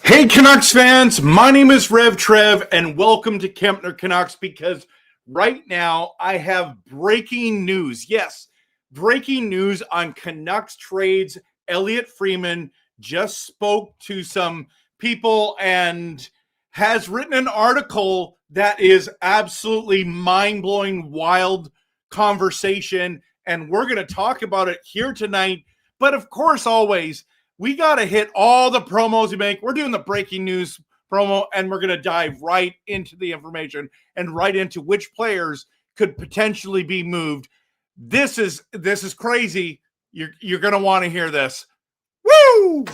Hey Canucks fans, my name is RevTrev and welcome to Kempner Canucks, because right now I have breaking news. Yes, breaking news on Canucks trades. Elliotte Friedman just spoke to some people and has written an article that is absolutely mind-blowing, wild conversation, and we're going to talk about it here tonight. But of course, always, we got to hit all the promos we make. We're doing the breaking news promo, and we're going to dive right into the information and right into which players could potentially be moved. This is crazy. You're going to want to hear this. Woo!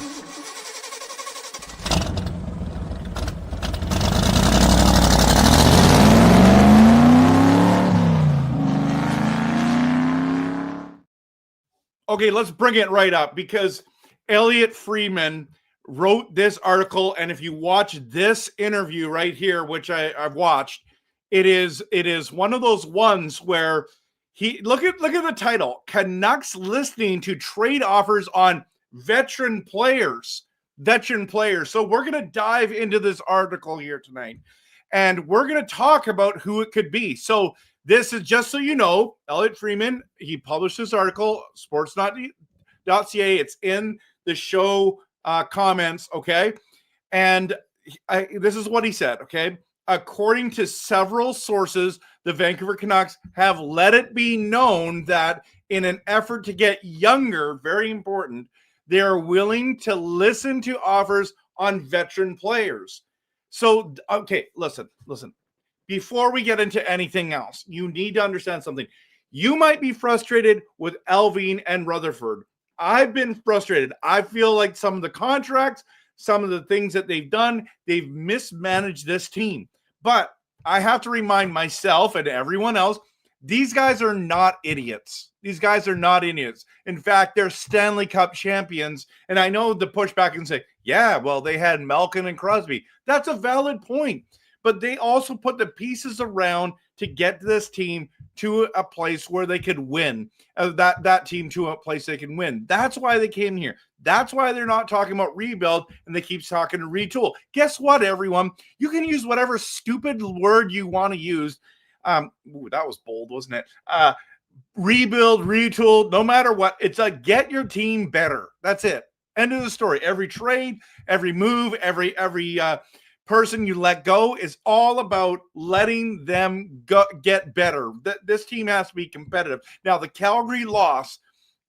Okay, let's bring it right up, because Elliotte Friedman wrote this article, and if you watch this interview right here, which I've watched, it is one of those ones where he look at the title: Canucks listening to trade offers on veteran players. So we're going to dive into this article here tonight, and we're going to talk about who it could be. So this is, just so you know, Elliotte Friedman, he published this article, Sportsnet.ca. It's in the show comments, okay? And this is what he said, okay? According to several sources, the Vancouver Canucks have let it be known that in an effort to get younger, very important, they are willing to listen to offers on veteran players. So, okay, listen. Before we get into anything else, you need to understand something. You might be frustrated with Allvin and Rutherford. I've been frustrated. I feel like some of the contracts, some of the things that they've done, they've mismanaged this team. But I have to remind myself and everyone else, these guys are not idiots. These guys are not idiots. In fact, they're Stanley Cup champions. And I know the pushback and say, yeah, well, they had Malkin and Crosby. That's a valid point. But they also put the pieces around to get this team to a place where they could win. That team to a place they can win. That's why they came here. That's why they're not talking about rebuild, and they keep talking to retool. Guess what, everyone? You can use whatever stupid word you want to use. That was bold, wasn't it? Rebuild, retool, no matter what. It's a get your team better. That's it. End of the story. Every trade, every move, every person you let go is all about letting them get better. This team has to be competitive. Now, the Calgary loss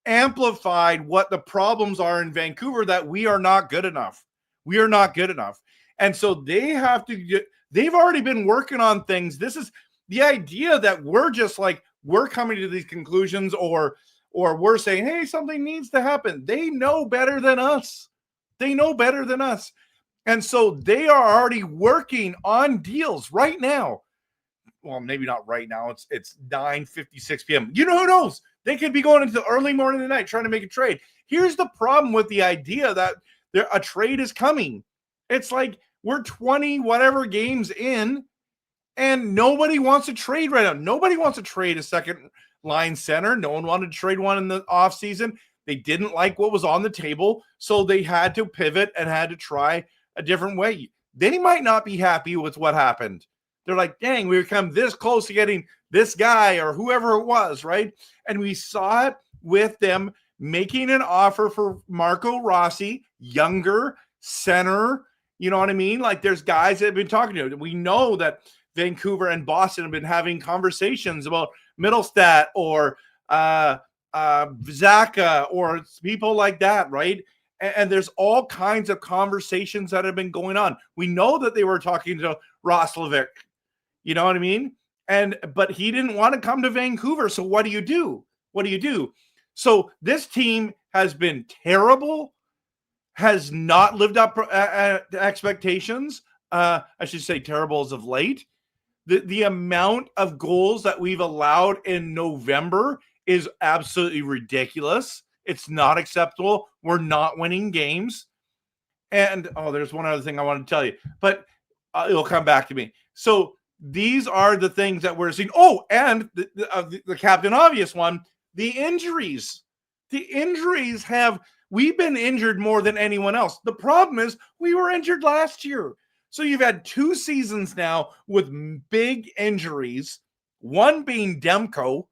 amplified what the problems are in Vancouver, that we are not good enough. We are not good enough. And so they've already been working on things. This is the idea that we're coming to these conclusions, or we're saying, hey, something needs to happen. They know better than us. And so they are already working on deals right now. Well, maybe not right now. It's 9:56 p.m. You know, who knows? They could be going into the early morning of the night trying to make a trade. Here's the problem with the idea that a trade is coming. It's like we're 20 whatever games in, and nobody wants to trade right now. Nobody wants to trade a second line center. No one wanted to trade one in the offseason. They didn't like what was on the table, so they had to pivot and had to try a different way. They might not be happy with what happened. They're like, dang, we've come this close to getting this guy or whoever it was, right? And we saw it with them making an offer for Marco Rossi, younger center. You know what I mean? Like, there's guys that have been talking to him. We know that Vancouver and Boston have been having conversations about Middlestat or Zaka or people like that, right? And there's all kinds of conversations that have been going on. We know that they were talking to Roslovic. You know what I mean? But he didn't want to come to Vancouver. So what do you do? So this team has been terrible, has not lived up to expectations. I should say terrible as of late. The amount of goals that we've allowed in November is absolutely ridiculous. It's not acceptable. We're not winning games. And, there's one other thing I want to tell you, but it'll come back to me. So these are the things that we're seeing. Oh, and the Captain Obvious one, the injuries. The injuries have We've been injured more than anyone else. The problem is we were injured last year. So you've had 2 seasons now with big injuries, one being Demko.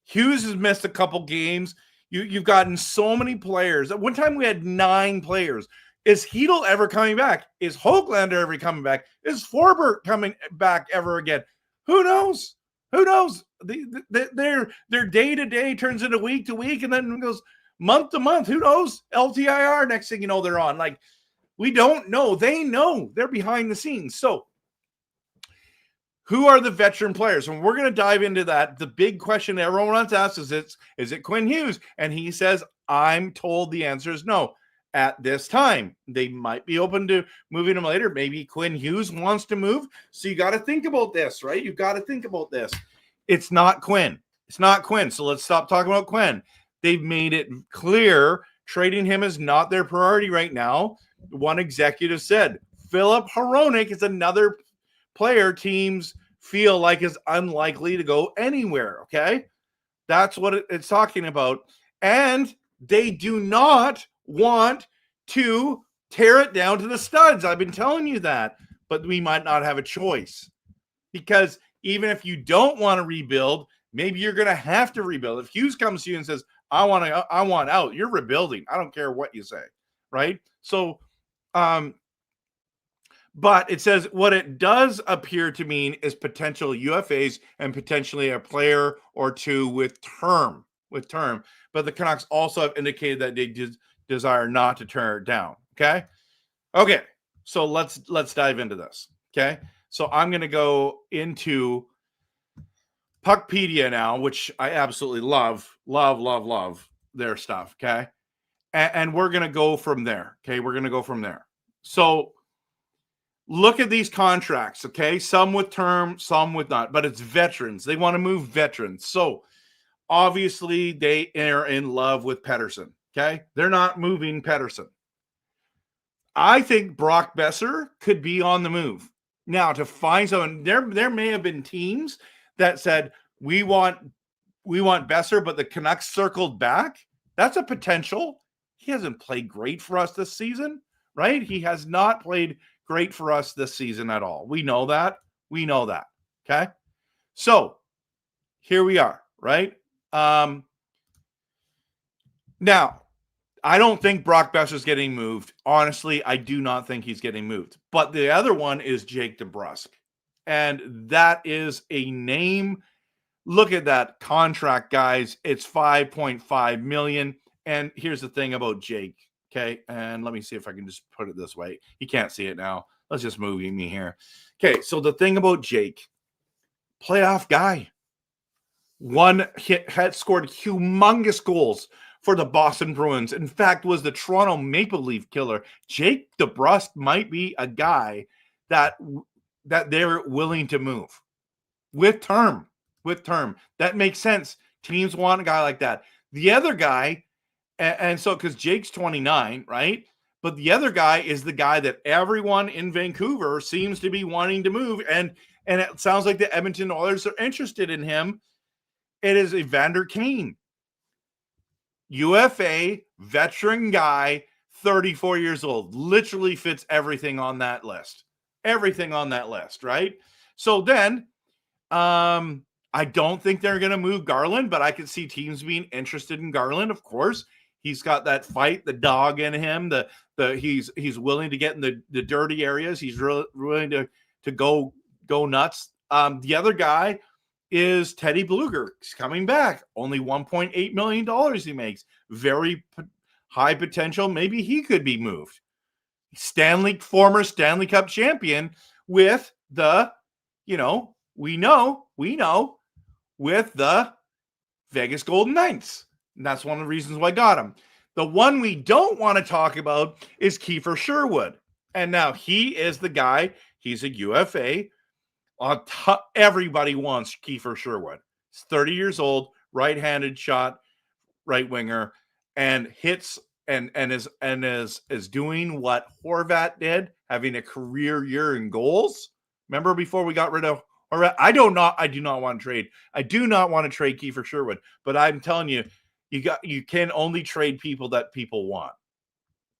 Hughes has missed a couple games. You've gotten so many players. At one time we had 9 players. Is Hedl ever coming back? Is Hoaglander ever coming back? Is Forbert coming back ever again? Who knows? Who knows? Their day to day turns into week to week, and then it goes month to month. Who knows? LTIR. Next thing you know, they're on. Like, we don't know. They know. They're behind the scenes. So, who are the veteran players? And we're going to dive into that. The big question everyone wants to ask is it Quinn Hughes? And he says, I'm told the answer is no. At this time, they might be open to moving him later. Maybe Quinn Hughes wants to move. So you got to think about this, right? You've got to think about this. It's not Quinn. It's not Quinn. So let's stop talking about Quinn. They've made it clear trading him is not their priority right now. One executive said, Philip Hronek is another player teams feel like is unlikely to go anywhere, okay? That's what it's talking about. And they do not want to tear it down to the studs. I've been telling you that, but we might not have a choice, because even if you don't want to rebuild, maybe you're going to have to rebuild. If Hughes comes to you and says, I want out, you're rebuilding. I don't care what you say, right? So, but it says what it does appear to mean is potential UFAs and potentially a player or two with term. But the Canucks also have indicated that they desire not to turn it down. Okay. So let's dive into this. Okay. So I'm going to go into Puckpedia now, which I absolutely love their stuff. Okay. And we're going to go from there. Okay. We're going to go from there. So look at these contracts. Okay. Some with term, some with not, but it's veterans. They want to move veterans. So obviously they are in love with Pettersson. Okay. They're not moving Pettersson. I think Brock Besser could be on the move. Now, to find someone, there may have been teams that said, we want Besser, but the Canucks circled back. That's a potential. He hasn't played great for us this season, right? He has not played great for us this season at all. We know that. Okay. So here we are, right? Now, I don't think Brock Besser's getting moved. Honestly, I do not think he's getting moved. But the other one is Jake DeBrusk. And that is a name. Look at that contract, guys. It's $5.5 million. And here's the thing about Jake. Okay. And let me see if I can just put it this way. You can't see it now. Let's just move me here. Okay. So the thing about Jake, playoff guy. One hit, had scored humongous goals for the Boston Bruins. In fact, was the Toronto Maple Leaf killer. Jake DeBrusk might be a guy that they're willing to move with term. That makes sense. Teams want a guy like that. The other guy, and so because Jake's 29, right? But the other guy is the guy that everyone in Vancouver seems to be wanting to move. And it sounds like the Edmonton Oilers are interested in him. It is Evander Kane. UFA, veteran guy, 34 years old. Literally fits everything on that list. Right? So then, I don't think they're going to move Garland, but I could see teams being interested in Garland. Of course, he's got that fight, the dog in him. He's willing to get in the dirty areas. He's really willing to go nuts. The other guy is Teddy Bluger. He's coming back. Only $1.8 million he makes. Very high potential. Maybe he could be moved. Former Stanley Cup champion with the, we know, with the Vegas Golden Knights. And that's one of the reasons why I got him. The one we don't want to talk about is Kiefer Sherwood. And now he is the guy. He's a UFA. Everybody wants Kiefer Sherwood. He's 30 years old, right-handed shot, right winger, and hits and is doing what Horvat did, having a career year in goals. Remember before we got rid of Horvat? I do not want to trade. I do not want to trade Kiefer Sherwood, but I'm telling you, You can only trade people that people want.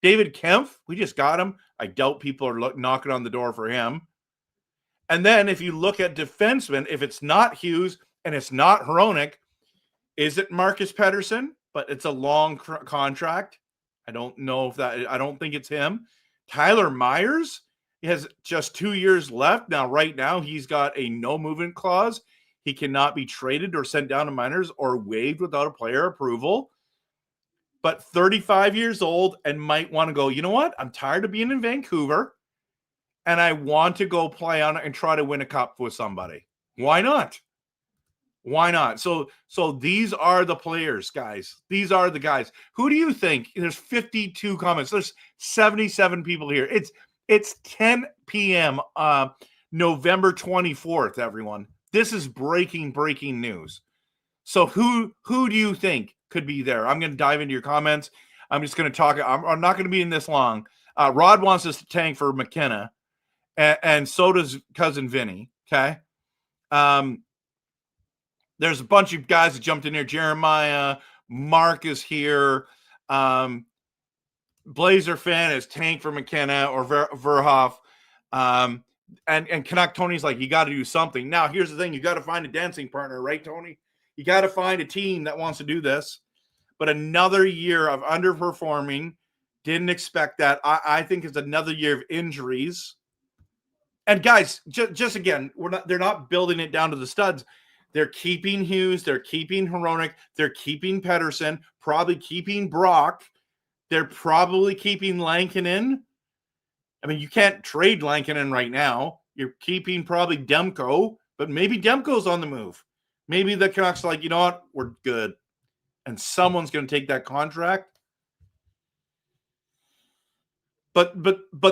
David Kempf, we just got him. I doubt people are knocking on the door for him. And then if you look at defensemen, if it's not Hughes and it's not Hronek, is it Marcus Pettersson? But it's a long contract. I don't know if that, I don't think it's him. Tyler Myers, he has just 2 years left. Now, right now, he's got a no movement clause. He cannot be traded or sent down to minors or waived without a player approval. But 35 years old and might want to go, you know what? I'm tired of being in Vancouver and I want to go play on it and try to win a cup with somebody. Why not? Why not? So these are the players, guys. These are the guys. Who do you think? There's 52 comments. There's 77 people here. It's 10 p.m. November 24th, everyone. This is breaking news. So who do you think could be there? I'm going to dive into your comments. I'm just going to talk. I'm not going to be in this long. Rod wants us to tank for McKenna, and so does cousin Vinny. Okay. There's a bunch of guys that jumped in here. Jeremiah, Mark is here. Blazer fan is tank for McKenna or Verhoff. And Canuck Tony's like, you got to do something. Now, here's the thing. You got to find a dancing partner, right, Tony? You got to find a team that wants to do this. But another year of underperforming, didn't expect that. I think it's another year of injuries. And guys, just again, they're not building it down to the studs. They're keeping Hughes, they're keeping Hronek, they're keeping Pettersson, probably keeping Brock. They're probably keeping Lankinen. I mean, you can't trade Lankinen right now. You're keeping probably Demko, but maybe Demko's on the move. Maybe the Canucks are like, you know what? We're good. And someone's going to take that contract. But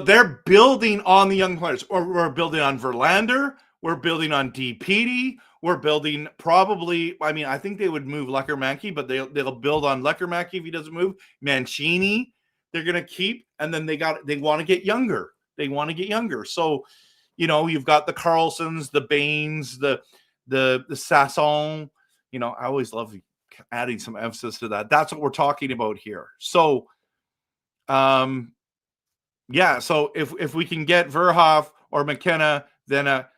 they're building on the young players. Or we're building on Verlander. We're building on DPD. We're building probably, I mean, I think they would move Lekkerimäki, but they'll build on Lekkerimäki if he doesn't move. Mancini, they're going to keep. And then they want to get younger. They want to get younger. So, you know, you've got the Carlsons, the Baines, the Sasson. You know, I always love adding some emphasis to that. That's what we're talking about here. So, yeah. So if we can get Verhoff or McKenna, then a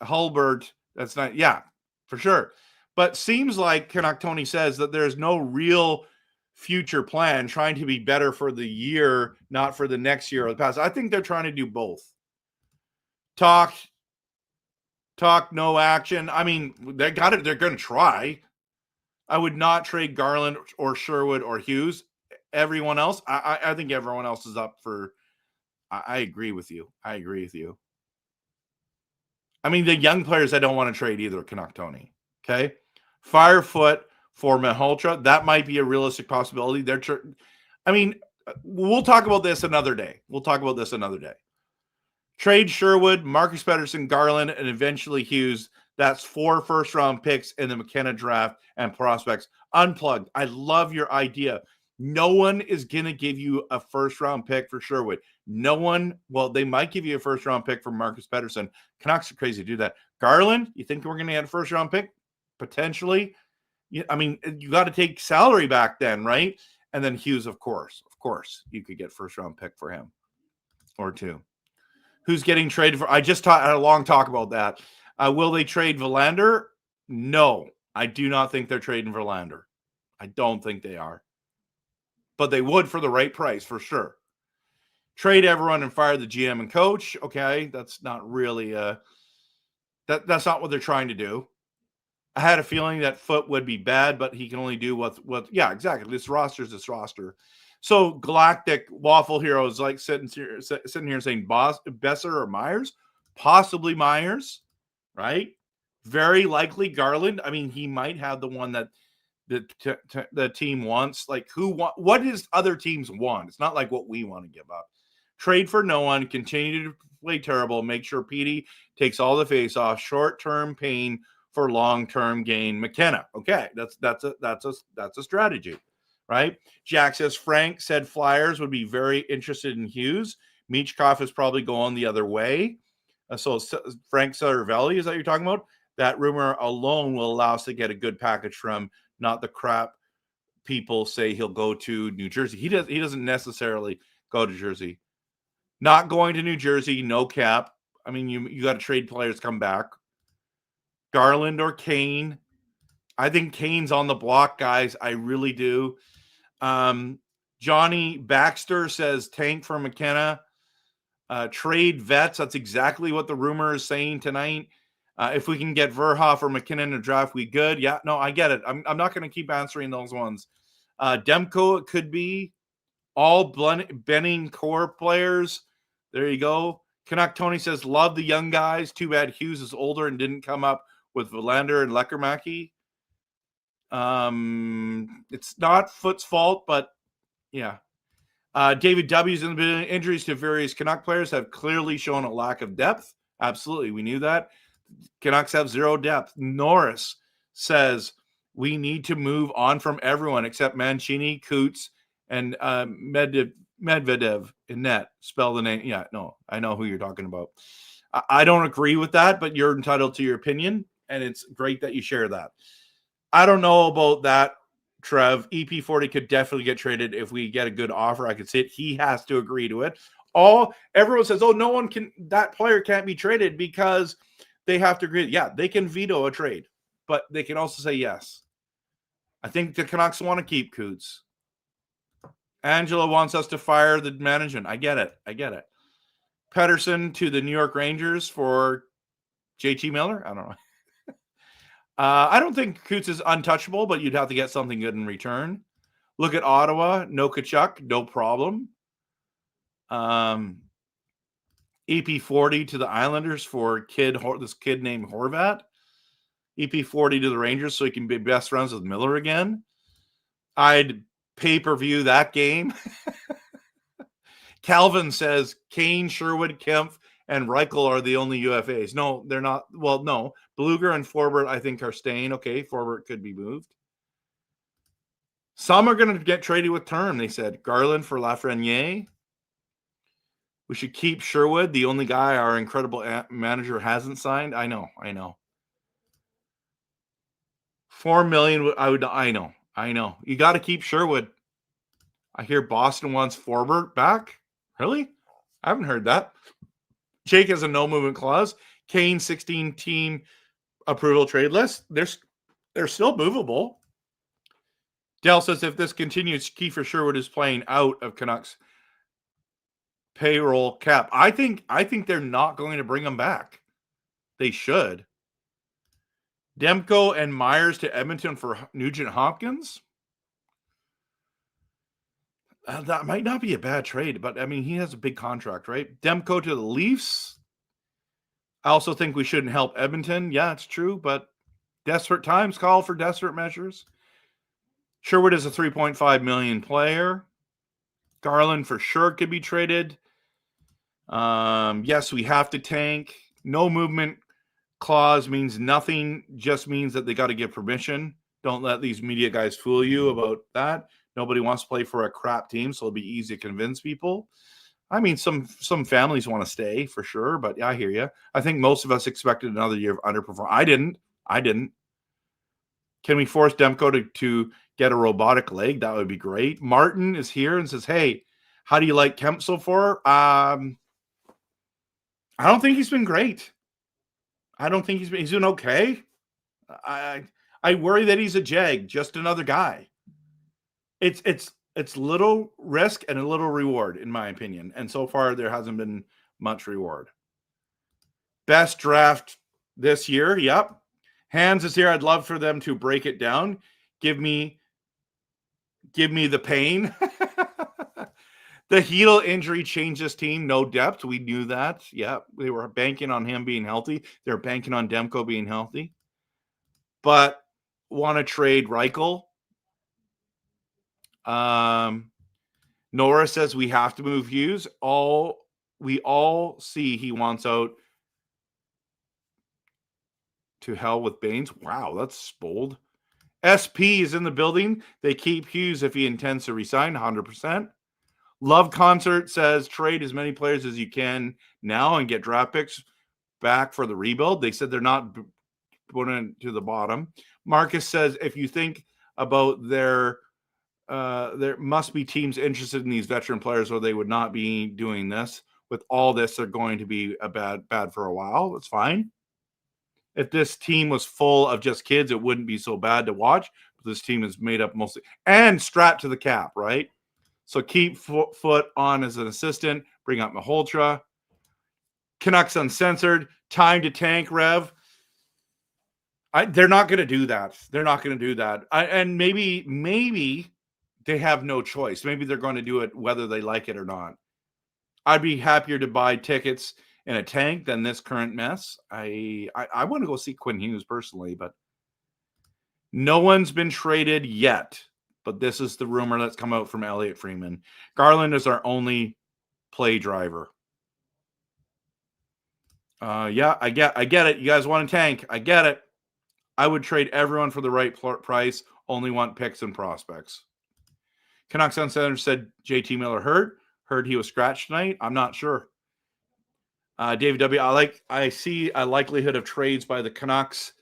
Hulbert, that's not, yeah, for sure. But seems like Canuck Tony says that there's no real future plan, trying to be better for the year, not for the next year or the past. I think they're trying to do both. Talk, no action. I mean, they got it. They're going to try. I would not trade Garland or Sherwood or Hughes. Everyone else, I think everyone else is up for. I agree with you. I mean, the young players I don't want to trade either, Canuck Tony. Okay. Firefoot for Malhotra. That might be a realistic possibility. I mean, we'll talk about this another day. Trade Sherwood, Marcus Pettersson, Garland, and eventually Hughes. That's 4 first-round picks in the McKenna draft and prospects. Unplugged. I love your idea. No one is going to give you a first-round pick for Sherwood. No one, well, they might give you a first-round pick for Marcus Pettersson. Canucks are crazy to do that. Garland, you think we're going to get a first-round pick? Potentially. I mean, you got to take salary back then, right? And then Hughes, of course, you could get first-round pick for him or 2. Who's getting traded for? I just had a long talk about that. Will they trade Verlander? No, I do not think they're trading Verlander. I don't think they are. But they would for the right price, for sure. Trade everyone and fire the GM and coach. Okay, that's not really that's not what they're trying to do. I had a feeling that Foote would be bad, but he can only do what yeah, exactly. This roster is this roster. So Galactic Waffle Hero is like sitting here saying Besser or Myers, possibly Myers, right? Very likely Garland. I mean, he might have the one that the team wants. Like what does other teams want? It's not like what we want to give up. Trade for no one, continue to play terrible, make sure Petey takes all the face off, short-term pain for long-term gain. McKenna. Okay, that's a strategy, right? Jack says Frank said Flyers would be very interested in Hughes. Michkov is probably going the other way. So Frank Suttervelli, is that what you're talking about? That rumor alone will allow us to get a good package from not the crap people say he'll go to New Jersey. He doesn't necessarily go to Jersey. Not going to New Jersey, no cap. I mean, you got to trade players, come back. Garland or Kane. I think Kane's on the block, guys. I really do. Johnny Baxter says tank for McKenna. Trade vets. That's exactly what the rumor is saying tonight. If we can get Verhoff or McKinnon in a draft, we good. Yeah, no, I get it. I'm not going to keep answering those ones. Demko, it could be. All Benning core players. There you go. Canuck Tony says, love the young guys. Too bad Hughes is older and didn't come up with Verlander and Leckermacki. It's not Foot's fault, but yeah. David W's in the injuries to various Canuck players have clearly shown a lack of depth. Absolutely. We knew that. Canucks have zero depth. Norris says we need to move on from everyone except Mancini, Coots, and Medvedev in net. Spell the name. Yeah, no, I know who you're talking about. I don't agree with that, but you're entitled to your opinion, and it's great that you share that. I don't know about that, Trev. EP40 could definitely get traded if we get a good offer. I could see it. He has to agree to it. Everyone says, no one can, that player can't be traded because they have to agree. Yeah, they can veto a trade, but they can also say yes. I think the Canucks want to keep Coots. Angela wants us to fire the management. I get it. Pedersen to the New York Rangers for JT Miller. I don't know. I don't think Coots is untouchable, but you'd have to get something good in return. Look at Ottawa. No Kachuk. No problem. EP40 to the Islanders for this kid named Horvat. EP40 to the Rangers so he can be best friends with Miller again. I'd pay-per-view that game. Calvin says Kane, Sherwood, Kempf, and Reichel are the only UFAs. No, they're not. Well, no. Bluger and Forbert, I think, are staying. Okay, Forbert could be moved. Some are going to get traded with term, they said. Garland for Lafreniere. We should keep Sherwood, the only guy our incredible manager hasn't signed. I know. $4 million. I know. You got to keep Sherwood. I hear Boston wants Forbert back. Really? I haven't heard that. Jake has a no movement clause. Kane 16 team approval trade list. They're still movable. Dell says if this continues, Kiefer Sherwood is playing out of Canucks payroll cap. I think they're not going to bring him back. They should. Demko and Myers to Edmonton for Nugent Hopkins. That might not be a bad trade, but I mean, he has a big contract, right? Demko to the Leafs. I also think we shouldn't help Edmonton. Yeah, it's true, but desperate times call for desperate measures. Sherwood is a $3.5 million player. Garland for sure could be traded. Yes, we have to tank. No movement clause means nothing, just means that they got to give permission. Don't let these media guys fool you about that. Nobody wants to play for a crap team, so it'll be easy to convince people. I mean, some families want to stay for sure, but I hear you. I think most of us expected another year of underperformance. I didn't. Can we force Demko to get a robotic leg? That would be great. Martin is here and says, hey, how do you like Kemp so far? I don't think he's been great. I don't think he's been okay. I worry that he's a jag, just another guy. It's little risk and a little reward, in my opinion. And so far, there hasn't been much reward. Best draft this year. Yep. Hans is here. I'd love for them to break it down. Give me the pain. The heel injury changed this team. No depth. We knew that. Yeah. They were banking on him being healthy. They're banking on Demko being healthy. But want to trade Reichel. Nora says we have to move Hughes. We all see he wants out. To hell with Baines. Wow, that's bold. SP is in the building. They keep Hughes if he intends to resign 100%. Love Concert says trade as many players as you can now and get draft picks back for the rebuild. They said they're not putting it to the bottom. Marcus says if you think about there must be teams interested in these veteran players, or they would not be doing this. With all this, they're going to be bad for a while. That's fine. If this team was full of just kids, it wouldn't be so bad to watch. But this team is made up mostly and strapped to the cap, right? So keep foot on as an assistant. Bring up Malhotra. Canucks Uncensored. Time to tank, Rev. They're not going to do that. They're not going to do that. And maybe they have no choice. Maybe they're going to do it whether they like it or not. I'd be happier to buy tickets in a tank than this current mess. I want to go see Quinn Hughes personally, but no one's been traded yet. But this is the rumor that's come out from Elliotte Friedman. Garland is our only play driver. Yeah, I get it. You guys want a tank. I get it. I would trade everyone for the right price. Only want picks and prospects. Canucks Uncensored said JT Miller hurt. Heard he was scratched tonight. I'm not sure. David W. I see a likelihood of trades by the Canucks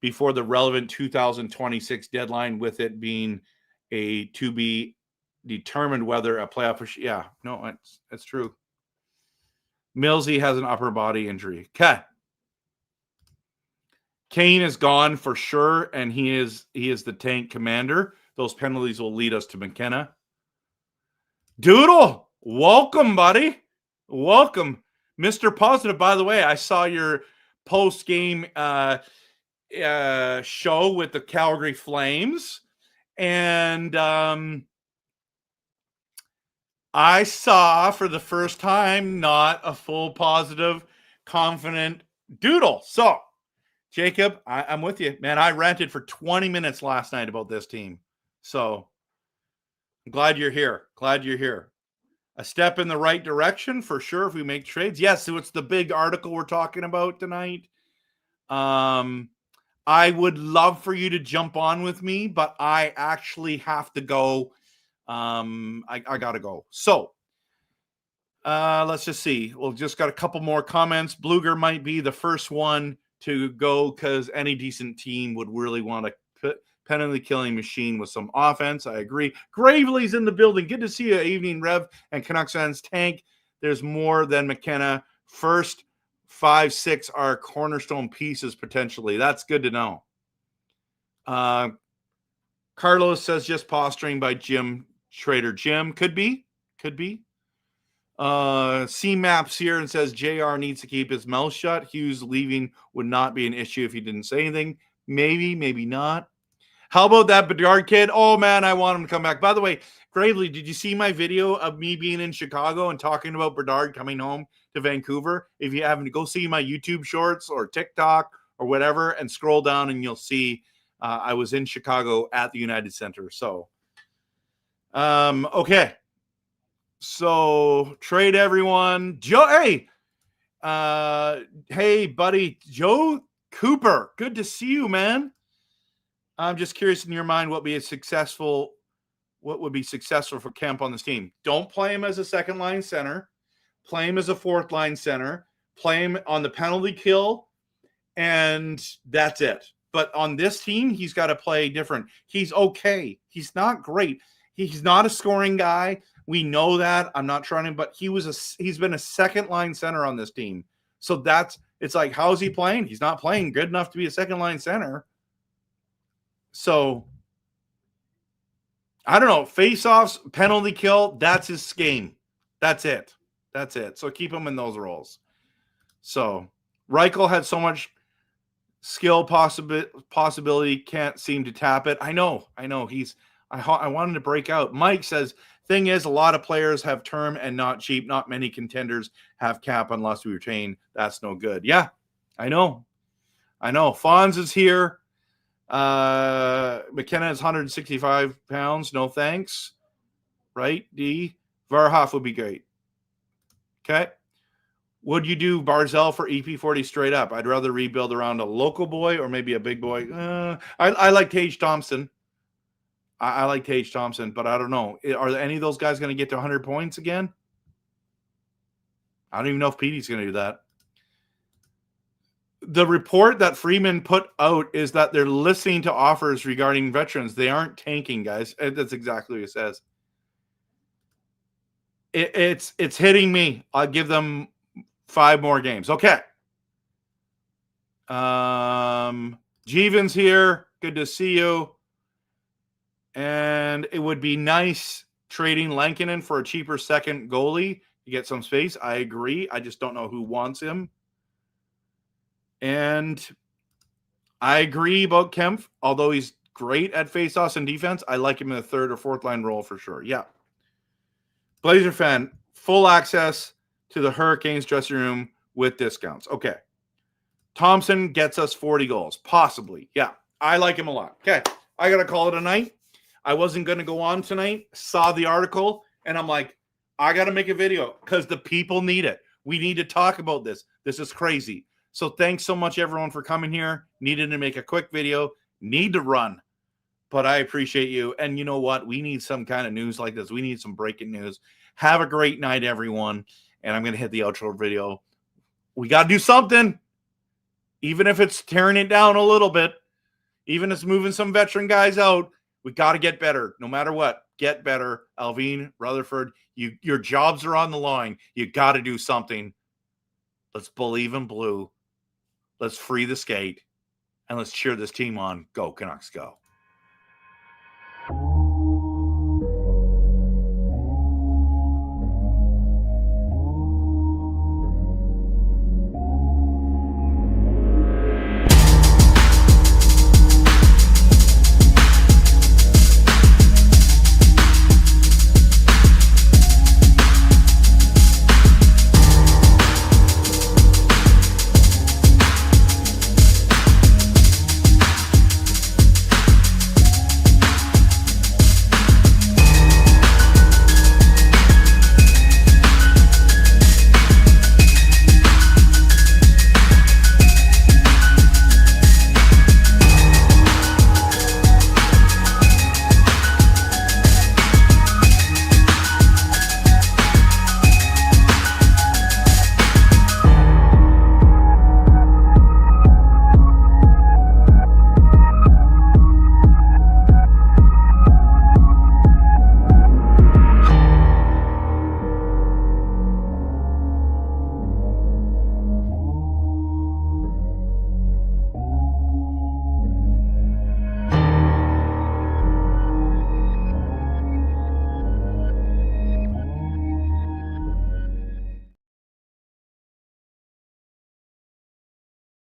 before the relevant 2026 deadline, with it being a to be determined whether a playoff. Yeah, no, it's true. Millsy has an upper body injury. Okay. Kane is gone for sure, and he is the tank commander. Those penalties will lead us to McKenna. Doodle, welcome, buddy. Welcome. Mr. Positive, by the way, I saw your post-game show with the Calgary Flames, and I saw for the first time not a full positive, confident Doodle. So, Jacob, I'm with you, man. I ranted for 20 minutes last night about this team. So, I'm glad you're here. Glad you're here. A step in the right direction for sure if we make trades. Yes, so it's the big article we're talking about tonight. I would love for you to jump on with me, but I actually have to go. I got to go. So, let's just see. We'll just got a couple more comments. Bluger might be the first one to go because any decent team would really want to put penalty killing machine with some offense. I agree. Gravely's in the building. Good to see you, Evening Rev and Canucks fans. Tank. There's more than McKenna. First 5-6 are cornerstone pieces potentially. That's good to know. Carlos says just posturing by Jim Trader Jim. Could be. C Maps here and says JR needs to keep his mouth shut. Hughes leaving would not be an issue if he didn't say anything. Maybe not. How about that Bedard kid? Oh, man, I want him to come back. By the way, Gravely, did you see my video of me being in Chicago and talking about Bedard coming home to Vancouver? If you haven't, go see my YouTube shorts or TikTok or whatever and scroll down and you'll see I was in Chicago at the United Center. So, okay. So, trade everyone. Joe, hey, buddy, Joe Cooper. Good to see you, man. I'm just curious in your mind what would be successful for Kemp on this team. Don't play him as a second line center. Play him as a fourth line center. Play him on the penalty kill, and that's it. But on this team, he's got to play different. He's okay. He's not great. He's not a scoring guy. We know that. I'm not trying to, but he's been a second line center on this team. So it's like, how's he playing? He's not playing good enough to be a second line center. So, I don't know. Face-offs, penalty kill, that's his game. That's it. So, keep him in those roles. So, Reichel had so much skill possibility, can't seem to tap it. I know. I wanted to break out. Mike says, thing is, a lot of players have term and not cheap. Not many contenders have cap unless we retain. That's no good. Yeah, I know. Fonz is here. McKenna is 165 pounds. No thanks. Right? D. Varhoff would be great. Okay. Would you do Barzell for EP40 straight up? I'd rather rebuild around a local boy or maybe a big boy. I like Tage Thompson. I like Tage Thompson, but I don't know. Are any of those guys going to get to 100 points again? I don't even know if Petey's going to do that. the report that Friedman put out is that they're listening to offers regarding veterans. They aren't tanking, guys. That's exactly what it says. It's hitting me. I'll give them 5 more games. Okay. Jeevan's here. Good to see you. And it would be nice trading Lankinen for a cheaper second goalie to get some space. I agree. I just don't know who wants him. And I agree about Kempf. Although he's great at faceoffs and defense, I like him in the 3rd or 4th line role for sure. Yeah. Blazer fan, full access to the Hurricanes dressing room with discounts. Okay. Thompson gets us 40 goals. Possibly. Yeah. I like him a lot. Okay. I got to call it a night. I wasn't going to go on tonight. Saw the article, and I'm like, I got to make a video because the people need it. We need to talk about this. This is crazy. So thanks so much, everyone, for coming here. Needed to make a quick video. Need to run. But I appreciate you. And you know what? We need some kind of news like this. We need some breaking news. Have a great night, everyone. And I'm going to hit the outro video. We got to do something. Even if it's tearing it down a little bit. Even if it's moving some veteran guys out. We got to get better. No matter what. Get better. Allvin, Rutherford. Your jobs are on the line. You got to do something. Let's believe in blue. Let's free the skate. And let's cheer this team on. Go, Canucks, go.